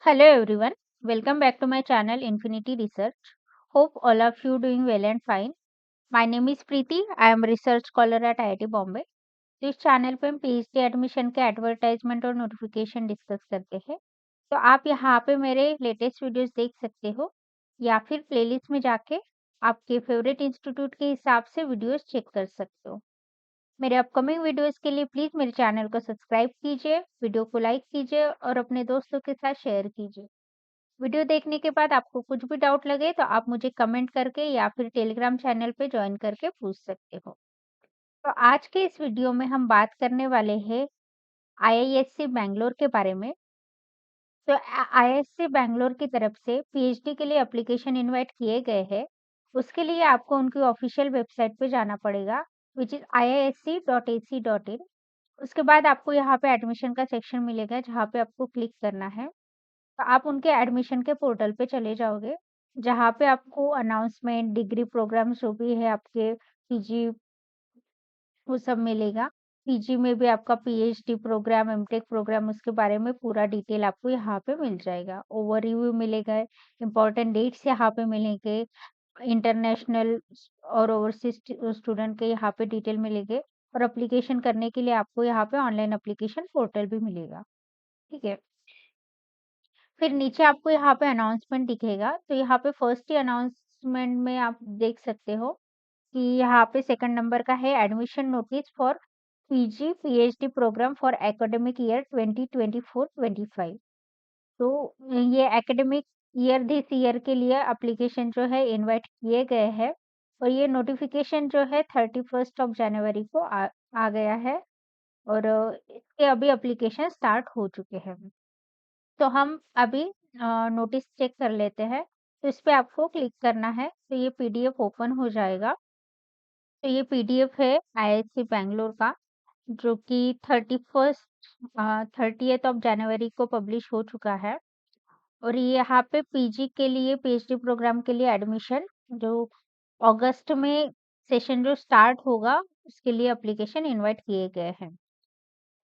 Hello everyone, welcome back to my channel Infinity Research. Hope all of you doing well and fine. My name is Preeti. I am research scholar at IIT Bombay. तो इस channel पे हम PhD admission के advertisement और notification discuss करते हैं। तो आप यहाँ पे मेरे लेटेस्ट वीडियोस देख सकते हो या फिर प्लेलिस्ट में जाके आपके फेवरेट इंस्टीट्यूट के हिसाब से वीडियोस चेक कर सकते हो। मेरे अपकमिंग वीडियोस के लिए प्लीज मेरे चैनल को सब्सक्राइब कीजिए, वीडियो को लाइक कीजिए और अपने दोस्तों के साथ शेयर कीजिए। वीडियो देखने के बाद आपको कुछ भी डाउट लगे तो आप मुझे कमेंट करके या फिर टेलीग्राम चैनल पे ज्वाइन करके पूछ सकते हो। तो आज के इस वीडियो में हम बात करने वाले हैं आईआईएससी बैंगलोर के बारे में। तो आईआईएससी बैंगलोर की तरफ से पीएचडी के लिए एप्लीकेशन इनवाइट किए गए हैं। उसके लिए आपको उनकी ऑफिशियल वेबसाइट पे जाना पड़ेगा, विच इज iisc.ac.in। उसके बाद आपको यहाँ पे एडमिशन का सेक्शन मिलेगा जहाँ पे आपको क्लिक करना है। तो आप उनके एडमिशन के पोर्टल पे चले जाओगे, जहाँ पे आपको अनाउंसमेंट, डिग्री प्रोग्राम जो भी है आपके पीजी, वो सब मिलेगा। पीजी में भी आपका पीएचडी प्रोग्राम, एमटेक प्रोग्राम, उसके बारे में पूरा डिटेल आपको यहाँ पे मिल जाएगा। ओवरव्यू मिलेगा, इम्पोर्टेंट डेट्स यहाँ पे मिलेंगे, इंटरनेशनल और ओवरसीज स्टूडेंट के यहाँ पे डिटेल मिलेंगे और एप्लीकेशन करने के लिए आपको यहाँ पे ऑनलाइन एप्लीकेशन पोर्टल भी मिलेगा। ठीक है। फिर नीचे आपको यहाँ पे अनाउंसमेंट दिखेगा, तो यहाँ पे फर्स्ट ही अनाउंसमेंट में आप देख सकते हो कि यहाँ पे सेकंड नंबर का है admission notice for PG PhD programme for academic year 2024-25। तो ये एकेडमिक ईयर दिस ईयर के लिए एप्लीकेशन जो है इनवाइट किए गए हैं और ये नोटिफिकेशन जो है 31 जनवरी को आ गया है और इसके अभी एप्लीकेशन स्टार्ट हो चुके हैं। तो हम अभी नोटिस चेक कर लेते हैं। तो इस पे आपको क्लिक करना है, तो ये पीडीएफ ओपन हो जाएगा। तो ये पीडीएफ है आईआईटी बैंगलोर का, जो कि 30 जनवरी को पब्लिश हो चुका है। और ये यहाँ पे पीजी के लिए, पीएचडी प्रोग्राम के लिए एडमिशन जो अगस्त में सेशन जो स्टार्ट होगा उसके लिए एप्लीकेशन इनवाइट किए गए हैं।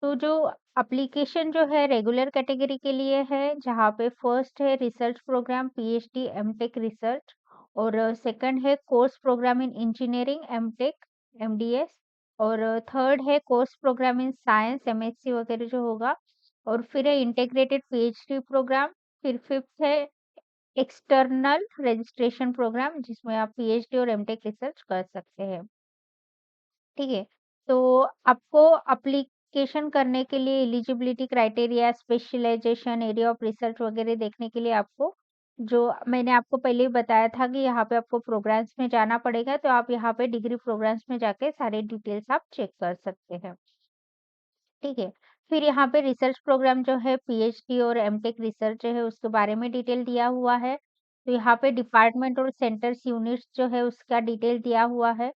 तो जो एप्लीकेशन जो है रेगुलर कैटेगरी के लिए है, जहाँ पे फर्स्ट है research programme PhD MTech research और सेकंड है course programme in engineering MTech MDS और थर्ड है course programme in science MSc वगैरह जो होगा और फिर है इंटीग्रेटेड पीएचडी प्रोग्राम। फिर फिफ्थ है एक्सटर्नल रजिस्ट्रेशन प्रोग्राम, जिसमें आप पीएचडी और एमटेक रिसर्च कर सकते हैं। ठीक है। तो आपको एप्लीकेशन करने के लिए eligibility criteria, specialisation, area of research वगैरह देखने के लिए आपको, जो मैंने आपको पहले ही बताया था कि यहाँ पे आपको प्रोग्राम्स में जाना पड़ेगा, तो आप यहाँ पे डिग्री प्रोग्राम्स में जाके सारे डिटेल्स आप चेक कर सकते हैं। ठीक है। फिर यहाँ पे रिसर्च प्रोग्राम जो है पीएचडी और एमटेक रिसर्च जो है उसके बारे में डिटेल दिया हुआ है। तो यहाँ पे डिपार्टमेंट और सेंटर्स यूनिट्स जो है उसका डिटेल दिया हुआ है।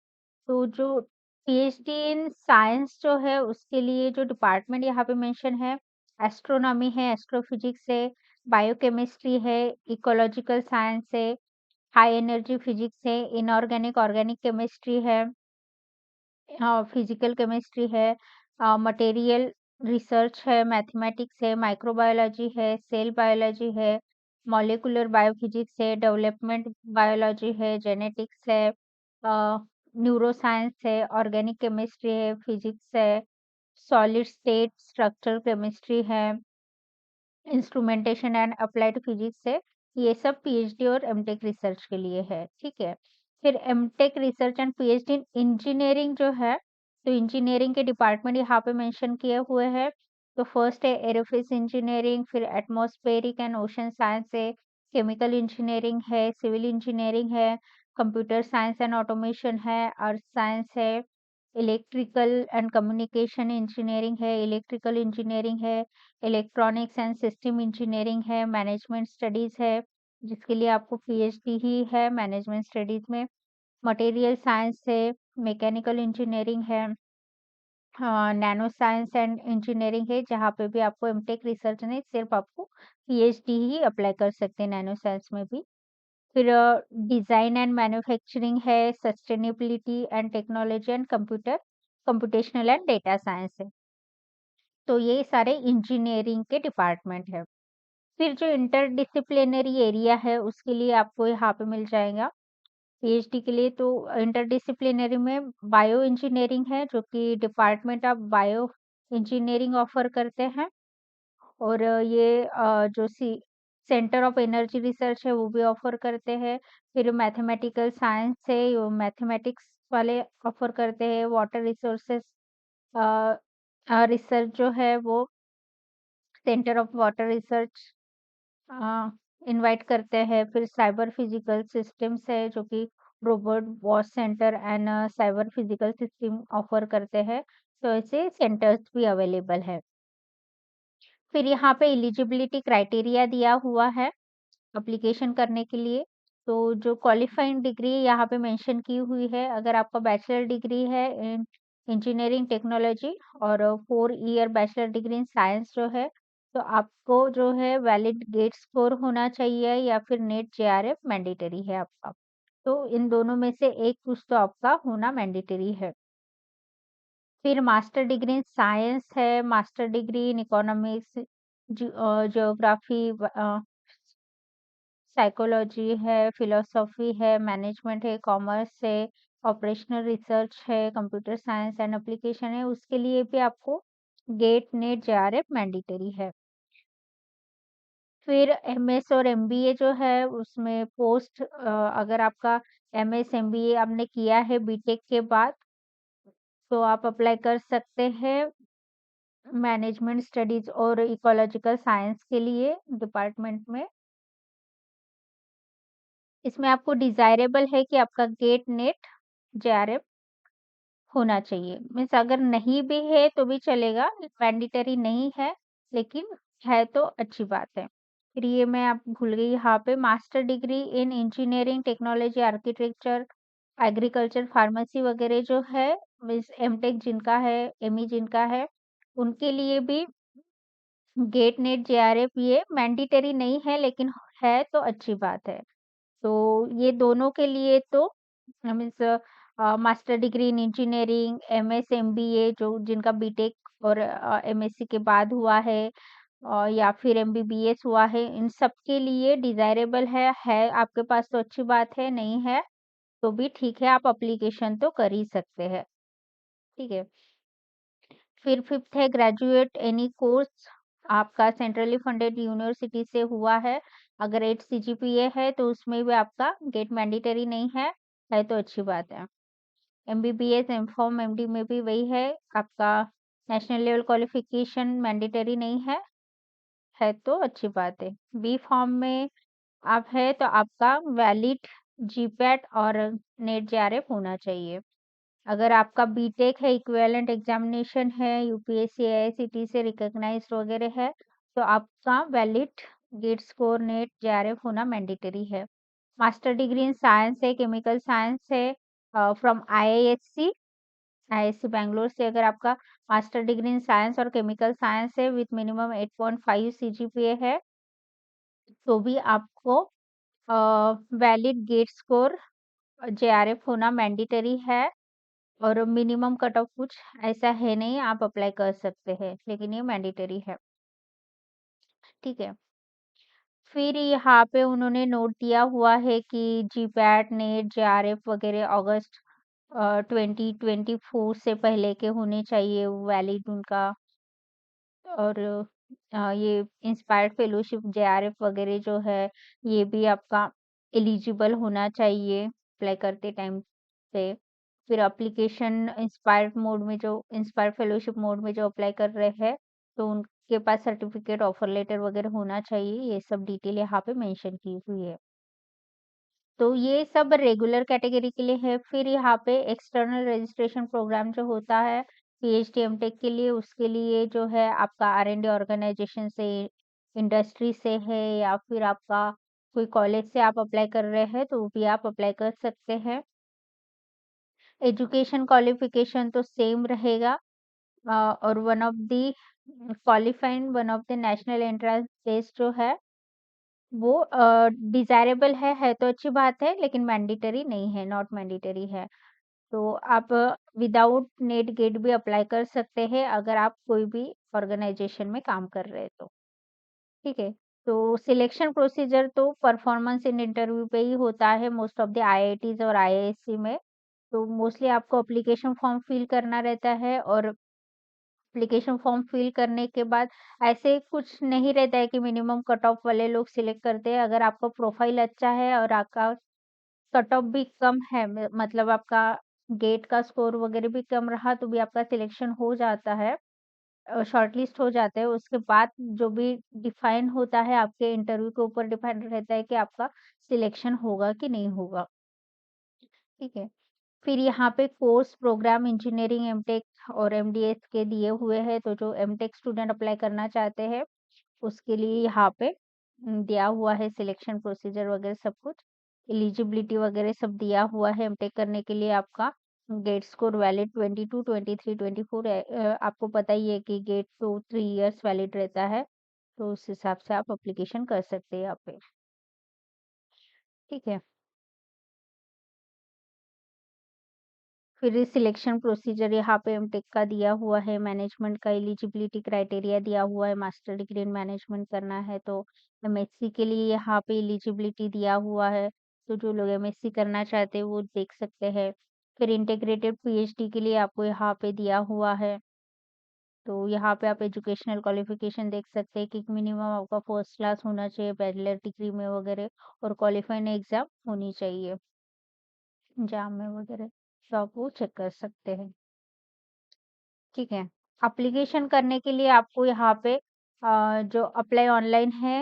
तो जो पीएचडी इन साइंस जो है उसके लिए जो डिपार्टमेंट यहाँ पे मेंशन है, एस्ट्रोनॉमी है, एस्ट्रोफिजिक्स है, बायोकेमिस्ट्री है, इकोलॉजिकल साइंस है, हाई एनर्जी फिजिक्स है, इनऑर्गेनिक ऑर्गेनिक केमिस्ट्री है, फिजिकल केमिस्ट्री है, मटेरियल रिसर्च है, मैथमेटिक्स है, माइक्रोबायोलॉजी है, सेल बायोलॉजी है, मॉलिक्यूलर बायोफिजिक्स है, डेवलपमेंट बायोलॉजी है, जेनेटिक्स है, न्यूरो साइंस है, ऑर्गेनिक केमिस्ट्री है, फिजिक्स है, सॉलिड स्टेट स्ट्रक्चर केमिस्ट्री है, इंस्ट्रूमेंटेशन एंड अप्लाइड फिजिक्स है। ये सब पीएचडी और एमटेक रिसर्च के लिए है। ठीक है। फिर MTech research and PhD in engineering जो है, तो इंजीनियरिंग के डिपार्टमेंट यहाँ पे मेंशन किए हुए हैं। तो फर्स्ट है एरोफिस इंजीनियरिंग, फिर एटमॉस्फेरिक एंड ओशन साइंस है, केमिकल इंजीनियरिंग है, सिविल इंजीनियरिंग है, कंप्यूटर साइंस एंड ऑटोमेशन है, अर्थ साइंस है, इलेक्ट्रिकल एंड कम्युनिकेशन इंजीनियरिंग है, इलेक्ट्रिकल इंजीनियरिंग है, इलेक्ट्रॉनिक्स एंड सिस्टम इंजीनियरिंग है, मैनेजमेंट स्टडीज है, जिसके लिए आपको पीएचडी ही है मैनेजमेंट स्टडीज में, मटेरियल साइंस है, मैकेनिकल इंजीनियरिंग है, नैनो साइंस एंड इंजीनियरिंग है, जहाँ पे भी आपको एमटेक रिसर्च नहीं, सिर्फ आपको पीएचडी ही अप्लाई कर सकते हैं नैनो साइंस में भी। फिर डिजाइन एंड मैन्युफैक्चरिंग है, sustainability and technology and computational and data science है। तो ये सारे इंजीनियरिंग के डिपार्टमेंट है। फिर जो इंटरडिसिप्लिनरी एरिया है उसके लिए आपको यहाँ पे मिल जाएगा पीएचडी के लिए। तो इंटरडिसिप्लिनरी में बायो इंजीनियरिंग है जो कि department of bio engineering offer करते हैं। और ये जो सेंटर ऑफ एनर्जी रिसर्च है वो भी ऑफर करते हैं। फिर मैथमेटिकल साइंस है, वो मैथमेटिक्स वाले ऑफर करते हैं। वाटर रिसोर्सेस रिसर्च जो है वो centre of water research invite करते हैं। फिर साइबर फिजिकल सिस्टम्स है जो कि robot watch centre and cyber physical system offer करते हैं। तो ऐसे सेंटर्स भी अवेलेबल है। फिर यहाँ पे एलिजिबिलिटी क्राइटेरिया दिया हुआ है एप्लीकेशन करने के लिए। तो जो क्वालिफाइंग डिग्री यहाँ पे मेंशन की हुई है, अगर आपका बैचलर डिग्री है इन इंजीनियरिंग टेक्नोलॉजी और 4 year bachelor degree in science जो है, तो आपको जो है वैलिड गेट स्कोर होना चाहिए या फिर नेट जेआरएफ मैंडेटरी है आपका। तो इन दोनों में से एक कुछ तो आपका होना मैंडेटरी है। फिर मास्टर डिग्री इन साइंस है, master degree in economics, geography, psychology है, फिलोसॉफी है, मैनेजमेंट है, कॉमर्स है, ऑपरेशनल रिसर्च है, कंप्यूटर साइंस एंड एप्लीकेशन है, उसके लिए भी आपको गेट नेट जेआरएफ मैंडेटरी है। फिर एमएस और एमबीए जो है उसमें पोस्ट अगर आपका एमएस एमबीए आपने किया है बीटेक के बाद, तो आप अप्लाई कर सकते हैं मैनेजमेंट स्टडीज और इकोलॉजिकल साइंस के लिए डिपार्टमेंट में। इसमें आपको डिजायरेबल है कि आपका गेट नेट जेआरएफ होना चाहिए। मीन्स अगर नहीं भी है तो भी चलेगा, मैंडेटरी नहीं है, लेकिन है तो अच्छी बात है। फिर ये मैं आप भूल गई यहाँ पे मास्टर डिग्री इन engineering technology architecture agriculture pharmacy वगैरह जो है, मीन्स एमटेक जिनका है, एमई जिनका है, उनके लिए भी गेट नेट जेआरएफ ये मैंडेटरी नहीं है, लेकिन है तो अच्छी बात है। तो ये दोनों के लिए तो मीन्स मास्टर डिग्री इन इंजीनियरिंग, एमएस, एमबीए जो जिनका बीटेक और एमएससी के बाद हुआ है, या फिर एमबीबीएस हुआ है, इन सब के लिए डिज़ायरेबल है आपके पास तो अच्छी बात है, नहीं है तो भी ठीक है, आप एप्लीकेशन तो कर ही सकते हैं। ठीक है। फिर 5th है ग्रेजुएट एनी कोर्स आपका सेंट्रली फंडेड यूनिवर्सिटी से हुआ है। अगर 8 सीजीपीए है तो उसमें भी आपका गेट मैंडेटरी नहीं है तो अच्छी बात है। एमबीबीएस, एमफॉर्म, एमडी में भी वही है, आपका नेशनल लेवल क्वालिफिकेशन मैंडेटरी नहीं है तो अच्छी बात है। बी फॉर्म में आप है तो आपका वैलिड जीपैट और नेट जेआरएफ होना चाहिए। अगर आपका बीटेक है, इक्विवेलेंट एग्जामिनेशन है, यूपीएससी, आईआईसीटी से रिकॉग्नाइज्ड वगैरह है, तो आपका valid GATE score NET JRF होना मैंडेटरी है। मास्टर डिग्री इन साइंस है, केमिकल साइंस है, फ्रॉम आईआईएससी, आईआईएससी बैंगलोर से अगर आपका मास्टर डिग्री इन साइंस और केमिकल साइंस है विथ मिनिमम 8.5 सीजीपीए है, तो भी आपको वैलिड गेट स्कोर जेआरएफ होना मैंडेटरी है। और मिनिमम कट ऑफ कुछ ऐसा है नहीं, आप अप्लाई कर सकते हैं, लेकिन ये मैंडेटरी है। ठीक है। फिर यहाँ पे उन्होंने नोट दिया हुआ है कि जीपैट, नेट, जेआरएफ वगैरह अगस्त 2024 से पहले के होने चाहिए वैलिड उनका। और ये इंस्पायर्ड फेलोशिप जेआरएफ वगैरह जो है, ये भी आपका एलिजिबल होना चाहिए अप्लाई करते टाइम पे। फिर एप्लीकेशन इंस्पायर्ड मोड में जो इंस्पायर्ड फेलोशिप मोड में जो अप्लाई कर रहे हैं, तो उनके पास सर्टिफिकेट, ऑफर लेटर वगैरह होना चाहिए। ये सब डिटेल यहाँ पे मेंशन की हुई है। तो ये सब रेगुलर कैटेगरी के लिए है। फिर यहाँ पे एक्सटर्नल रजिस्ट्रेशन प्रोग्राम जो होता है पीएचडी एमटेक के लिए, उसके लिए जो है आपका आर&डी ऑर्गेनाइजेशन से, इंडस्ट्री से है, या फिर आपका कोई कॉलेज से आप अप्लाई कर रहे हैं तो वो भी आप अप्लाई कर सकते हैं। एजुकेशन क्वालिफिकेशन तो सेम रहेगा। और one of the national entrance test जो है वो डिज़ायरेबल है तो अच्छी बात है, लेकिन मैंडेटरी नहीं है, नॉट मैंडेटरी है। तो आप विदाउट नेट गेट भी अप्लाई कर सकते हैं अगर आप कोई भी ऑर्गेनाइजेशन में काम कर रहे हैं तो। ठीक है। तो सिलेक्शन प्रोसीजर तो परफॉर्मेंस इन इंटरव्यू पे ही होता है मोस्ट ऑफ द आईआईटीज़ और आईआईएससी में। तो मोस्टली आपको एप्लीकेशन फॉर्म फिल करना रहता है और एप्लीकेशन फॉर्म फिल करने के बाद ऐसे कुछ नहीं रहता है कि मिनिमम कट ऑफ वाले लोग सिलेक्ट करते हैं। अगर आपका प्रोफाइल अच्छा है और आपका कट ऑफ भी कम है मतलब आपका गेट का स्कोर वगैरह भी कम रहा तो भी आपका सिलेक्शन हो जाता है, शॉर्टलिस्ट हो जाते हैं। उसके बाद जो भी डिफाइन होता है आपके इंटरव्यू के ऊपर डिपेंड रहता है कि आपका सिलेक्शन होगा कि नहीं होगा, ठीक है। फिर यहाँ पे कोर्स प्रोग्राम इंजीनियरिंग एमटेक और एमडीएस के दिए हुए हैं, तो जो एमटेक स्टूडेंट अप्लाई करना चाहते हैं उसके लिए यहाँ पे दिया हुआ है सिलेक्शन प्रोसीजर वगैरह सब कुछ। एलिजिबिलिटी वगैरह सब दिया हुआ है एमटेक करने के लिए। आपका गेट स्कोर वैलिड 22, 23, 24 है। आपको पता ही है कि गेट तो 3 इयर्स वैलिड रहता है, तो उस हिसाब से आप एप्लीकेशन कर सकते हैं यहाँ पे, ठीक है। फिर सिलेक्शन प्रोसीजर यहाँ पे एमटेक का दिया हुआ है, मैनेजमेंट का एलिजिबिलिटी क्राइटेरिया दिया हुआ है, मास्टर डिग्री इन मैनेजमेंट करना है तो एमएससी के लिए यहाँ पे एलिजिबिलिटी दिया हुआ है, तो जो लोग एमएससी करना चाहते हैं वो देख सकते हैं। फिर इंटीग्रेटेड पीएचडी के लिए आपको यहाँ पे दिया हुआ है, तो यहाँ पे आप एजुकेशनल क्वालिफिकेशन देख सकते हैं कि मिनिमम आपका फर्स्ट क्लास होना चाहिए बैचलर डिग्री में वगैरह, और क्वालिफाइंग एग्जाम होनी चाहिए जाम में वगैरह, तो आप वो चेक कर सकते हैं, ठीक है। एप्लीकेशन करने के लिए आपको यहाँ पे जो अप्लाई ऑनलाइन है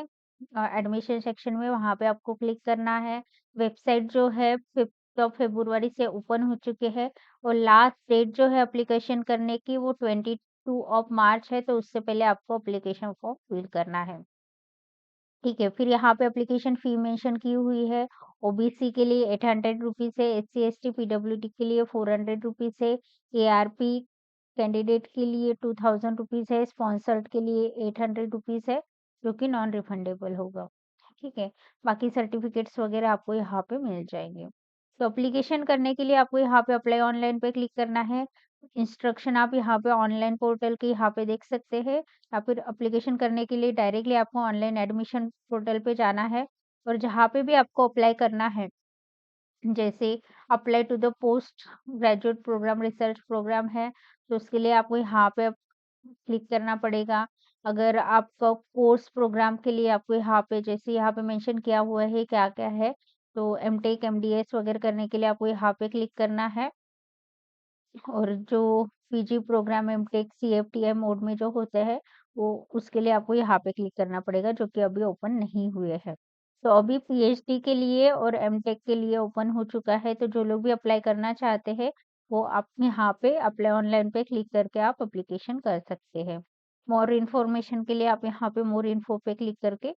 एडमिशन सेक्शन में वहाँ पे आपको क्लिक करना है। वेबसाइट जो है 5th ऑफ फरवरी से ओपन हो चुके हैं और लास्ट डेट जो है एप्लीकेशन करने की वो 22 ऑफ मार्च है, तो उससे पहले आपको एप्लीकेशन फॉर्म फिल करना है। ठीक है, फिर यहाँ पे एप्लीकेशन फ़ी मेंशन की हुई है। ओबीसी के लिए 800 रुपीज़ है, एससी, एसटी, पीडब्ल्यूडी के लिए 400 रुपीज़ है, एआरपी कैंडिडेट के लिए 2000 रुपीज़ है, स्पॉन्सर्ड के लिए 800 रुपीज़ है, जो कि नॉन रिफंडेबल होगा। ठीक है, बाकी सर्टिफिकेट्स वगैरह आपको यहाँ पे मिल जाएँगे। तो एप्लीकेशन करने के लिए आपको यहाँ पे अप्लाई ऑनलाइन पे क्लिक करना है। इंस्ट्रक्शन आप यहाँ पे ऑनलाइन पोर्टल के यहाँ पे देख सकते हैं, या फिर एप्लीकेशन करने के लिए डायरेक्टली आपको ऑनलाइन एडमिशन पोर्टल पे जाना है और जहाँ पे भी आपको अप्लाई करना है, जैसे apply to the post graduate programme research programme है, तो उसके लिए आपको यहाँ पे क्लिक करना पड़ेगा। अगर आपका कोर्स प्रोग्राम के लिए आपको यहाँ पे जैसे यहाँ पे मेंशन किया हुआ है क्या-क्या है, तो एमटेक, एमडीएस वगैरह करने के लिए आपको यहाँ पे क्लिक करना है। और जो पीजी प्रोग्राम एमटेक सीएफटीएम मोड में जो होते हैं, वो उसके लिए आपको यहाँ पे क्लिक करना पड़ेगा जो कि अभी ओपन नहीं हुए हैं। तो अभी पीएचडी के लिए और एमटेक के लिए ओपन हो चुका है, तो जो लोग भी अप्लाई करना चाहते हैं, वो आप यहाँ पे अप्लाई ऑनलाइन पे क्लिक करके आप एप्लीकेशन कर सकते हैं। मोर इन्फॉर्मेशन के लिए आप यहाँ पे मोर इन्फो पे क्लिक करके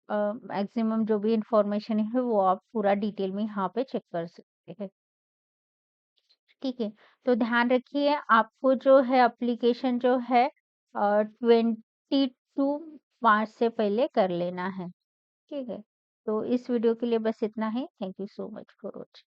मैक्सिमम जो भी इन्फॉर्मेशन है वो आप पूरा डिटेल में यहाँ पे चेक कर सकते हैं। ठीक है, तो ध्यान रखिए आपको जो है एप्लीकेशन जो है 22 मार्च से पहले कर लेना है, ठीक है। तो इस वीडियो के लिए बस इतना ही। Thank you so much for watching.